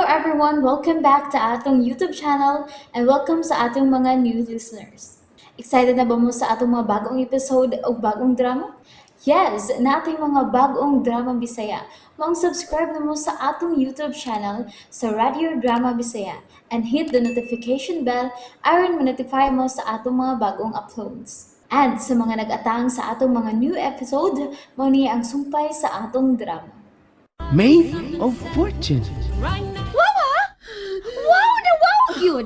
everyone, welcome back to atong YouTube channel and welcome sa atong mga new listeners. Excited na ba mo sa atong mga bagong episode o bagong drama? Yes, na ating mga bagong drama Bisaya. Mag-subscribe na mo sa atong YouTube channel sa Radio Drama Bisaya and hit the notification bell aron ma-notify mo sa atong mga bagong uploads. And sa mga nag-atang sa atong mga new episode, mo niya ang sumpay sa atong drama. Made of Fortune. Wow na wow yun!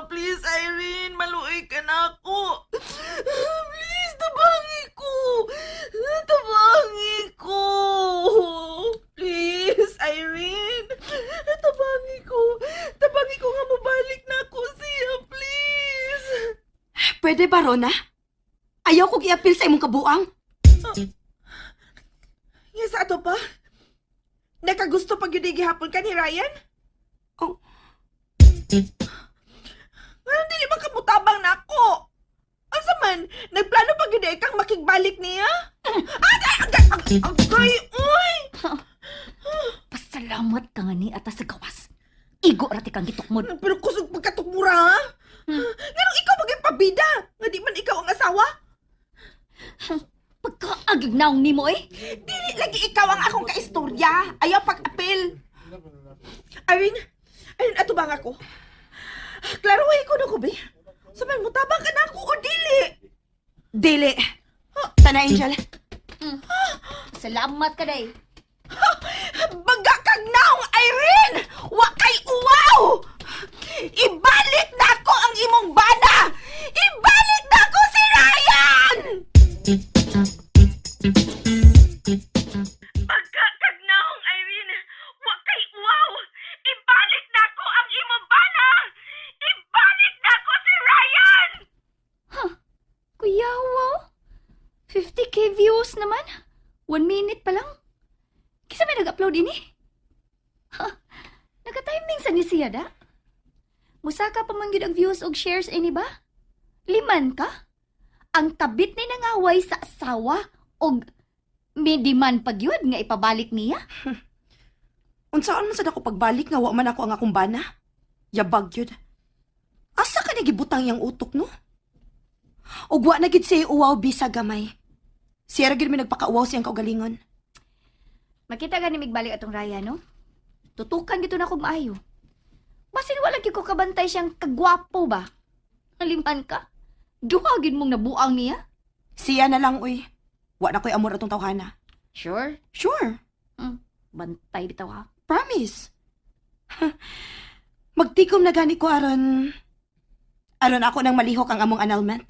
Please, Irene, maluoy ka na ako. Please, tabangi ko. Tabangi ko. Please, Irene. Tabangi ko. Tabangi ko nga mabalik na ako siya, please. Pwede ba, Rona? Ayaw ko giapil sa imong kabuang. Yes, ato pa? Nakagusto pag yun gihapon ka ni Ryan? Oh. Ngayon, dili man kamutabang na ako. Asa man, nagplano pag yun kang makigbalik niya? Agay, uy! Pasalamat ka nga ni atas sa gawas. Igo rati kang gitukmod. Pero kusog pagkatukmura, ha? Ganong ikaw magipabida, nga di man ikaw ang asawa? Pagkaagnaw ni mo eh. Dili lagi ikaw ang akong kaistorya. Ayaw pag-apil. Irene, ato bang ako? Klaruhin ko na ko, be. Sabihin mo, tabang ka na ako o dili? Dili. Tana, Angel. Salamat ka day. Baga kag naong, Irene! Wa kay uwaw! Ibalik na ko ang imong bana! Ibalik na ko si Ryan! Baga kag naong, Irene! Wa kay uwaw! Ibalik na ko ang imong bana! Ibalik na ko si Ryan! Kuya, wow. 50k views naman. 1 minute pa lang. Kisa may nag-upload ini? Naka-timing sa ni siya da? Musaka pa man gyud ang views og shares ini ba? 5 ka? Ang tabit ni nangaway sa asawa og may demand pa gyud nga ipabalik niya? Unsaan man sad ako pagbalik nga wa man ako ang akong bana? Yabag yun. Asa ka nagibutang yang utok no? Og wa na gid siya uwaw bisa gamay. Siya ra gid may nagpakauwaw siyang kaugalingon. Makita gani migbalik atong Raya, no? Tutukan gito na kog maayo. Basin wala gyud ko kabantay siyang kagwapo ba? Haliman ka? Duha gid mong nabuang niya? Siya na lang uy. Wa na koy amor atong tawhana. Sure. Sure. Bantay bitaw ha. Promise. Magtikom na gani ko aron ako nang malihok ang among annulment.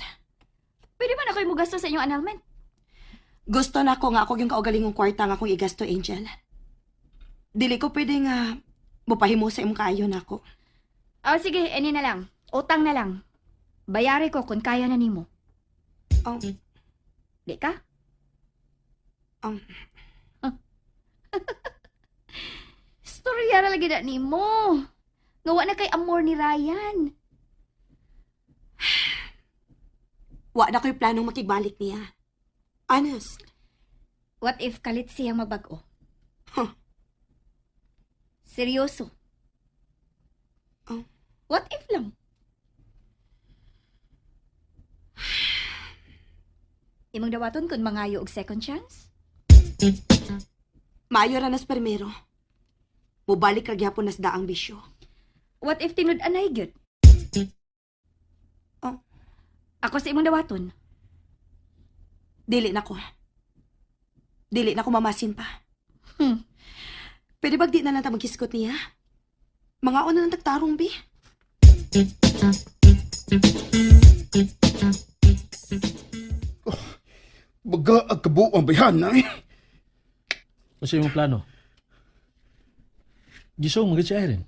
Pwede man ako mugasto sa inyong annulment. Gusto na ko nga ako yung kaugalingong kwarta nga akong igasto, Angel. Dili ko pwede nga mupahimo sa imong kaayo na ako. Oh, sige, ani na lang. Utang na lang. Bayari ko kung kaya na nimo. Oh, Di ka? um, Storya ra lagi na nimo. Ngawa na kay amor ni Ryan. wa na ko'y planong makigbalik niya. Honest. What if kalit siyang mabago? Huh. Seryoso. Oh. What if lang? Imong dawaton kung mangayo og second chance? Maayo ra nas permero. Mubalik ra gyapon nas daang bisyo. What if tinud-anay gyud? Oh. Ako sa imong dawaton. Dili na ko. Dili na ko mamasin pa. Hmm. Pwede bag di na lang ta magkiskot niya? Mga una nang tagtarong, bi. Baga ang kabuang bayhan na eh. Kasi yung plano. Gisong mga si Irene.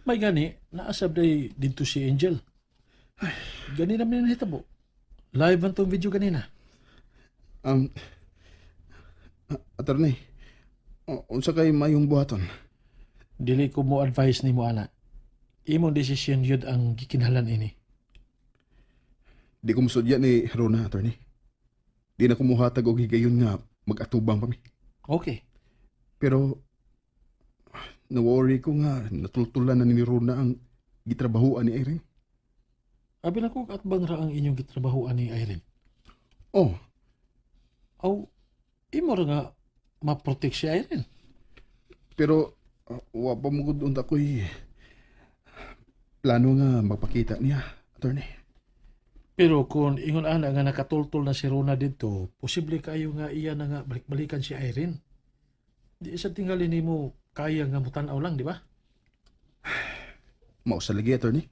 May gani, naasab day dito si Angel. Ay, gani naman yung hitabo. Live ang tong video ganina. Attorney, unsa kay mayong buhaton? Dili ko mo advise ni mo, ana. Imong desisyon yun ang gikinahanglan ini. Di ko musudya ni Rona, attorney. Di na kumuhatag og higayon nga mag-atubang pa mi. Okay. Pero Naworry ko nga, natultulan na ni Rona ang gitrabahuan ni Irene. Abi na ko at bang ra ang inyong gitrabahoan ni Irene. Oh, Aw, imo ra nga ma-protect si Irene. pero wa pa mo gud unta ko'y plano nga magpakita niya, attorney. Pero kung ingon ana nga nakatultol na si Rona dito, posible kayo nga iya na nga balik-balikan si Irene. Di sa tingali nimo kaya nga mutanaw lang, di ba? Mao sa lagi, attorney.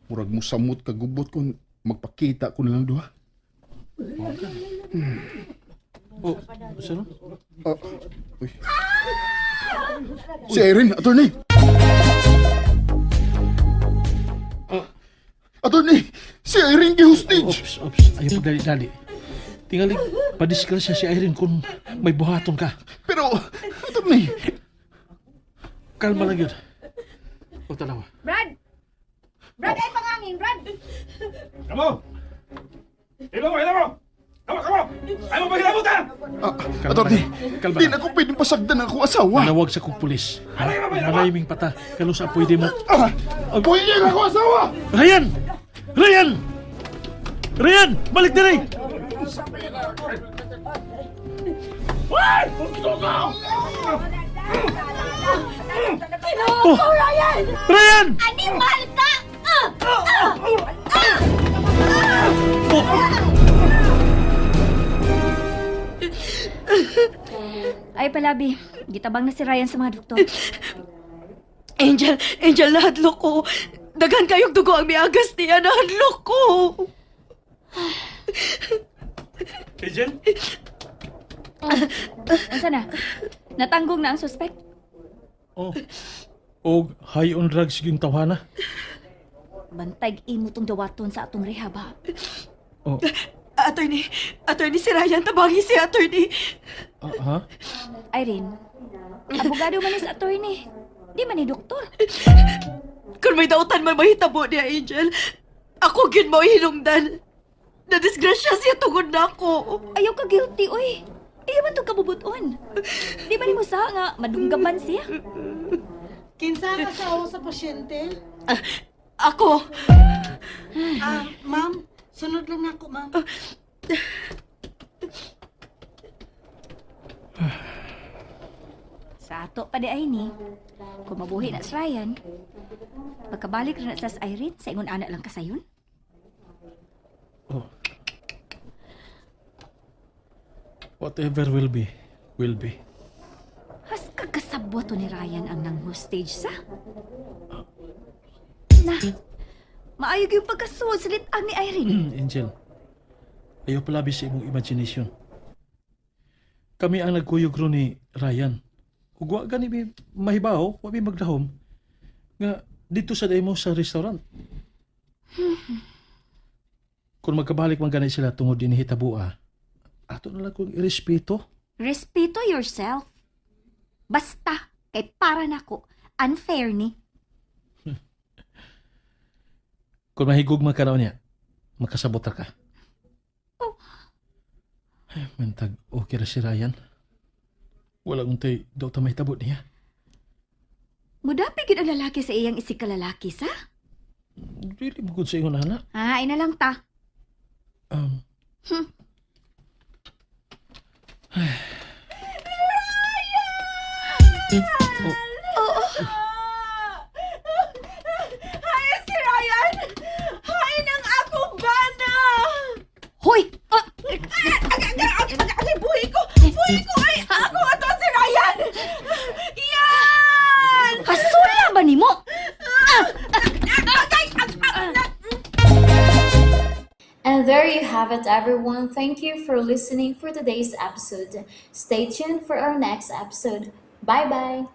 Murag mo samot kagubot kung magpakita ko na lang duha. Oh, sino? Ah, uy. Si Irene, attorney! Attorney! Si Irene gi-hostage! Ops, ayaw pagdali-dali. Tingali, padisgrasya si Irene kung may buhaton ka. Pero, attorney! Kalma lang yun. O tanawa. Brad! Brad, ay pangangin, Brad! Kamu! Ilo mo! Kamu! Ayaw mo ba hilabutan? Attorney, Kalma di lang. na ko pwedeng pasagdan ang akong asawa. Manawag sa kong pulis. Malayiming pata. Kalo sa pwede mo. Pwede ang akong asawa! Ryan! Ryan! Ryan! Balik na rin! Kinuha ko, Ryan! Ryan! Animal ka! Ay, palabi. Gitabang na si Ryan sa mga doktor. Angel, nahadlok ko. Daghan kayong dugo ang miagas niya, nahadlok ko. Angel? Asa na? Natanggong na ang suspect? Oh. O high on drugs yung tawhana. Bantay imo tong dawaton sa atong rehab, ha? Oh. Attorney si Ryan, tabangi si attorney. Ha? Irene, abogado man ni sa attorney. Di man ni doktor. Kung may dautan man mahitabo niya, Angel, ako gin mo hinungdan. Nadisgrasya siya tungod na ako. Ayaw ka guilty, oy. Ayaw man itong kabubuton. Di ba ni mo sa nga madunggaban siya? Kinsa ang asawa sa pasyente? Ako, Ma'am, sunod lang ako, ma'am. Sa ato pa di ay ni. Kung mabuhi na sa Ryan, pagkabalik rin na sa Irene, sa ingon anak lang kasayon. Oh. Whatever will be, will be. Has kagkasabwa to ni Ryan ang nang hostage sa? Na, maayog yung pagkasuod sa litang ni Irene. Angel, ayaw palabi sa imong imagination. Kami ang nagkuyog ro ni Ryan. Ug wa gani mi mahibaw, wa mi magdahom nga dito sa demo sa restaurant. Kung magkabalik man gani sila tungod din hitabua, ato na lang kong irespeto. Respeto yourself. Basta, kay para nako, unfair ni. Kung mahigog man ka raw niya, makasabot ra ka. Oh. Ay, mantag, okay ra si Ryan. Walang untay daw ta mahitabot niya. Mudapi gid ang lalaki sa iyang isig ka lalaki sa? Really bukod sa ingon anak. Ah, ina lang ta. Hay si Ryan! Hay ng akong bana! Hoy! Ay, buhay ko! Buhay ko! Ay, ako nga to si Ryan! Yan! Kasula ba nimo? And there you have it, everyone. Thank you for listening for today's episode. Stay tuned for our next episode. Bye bye.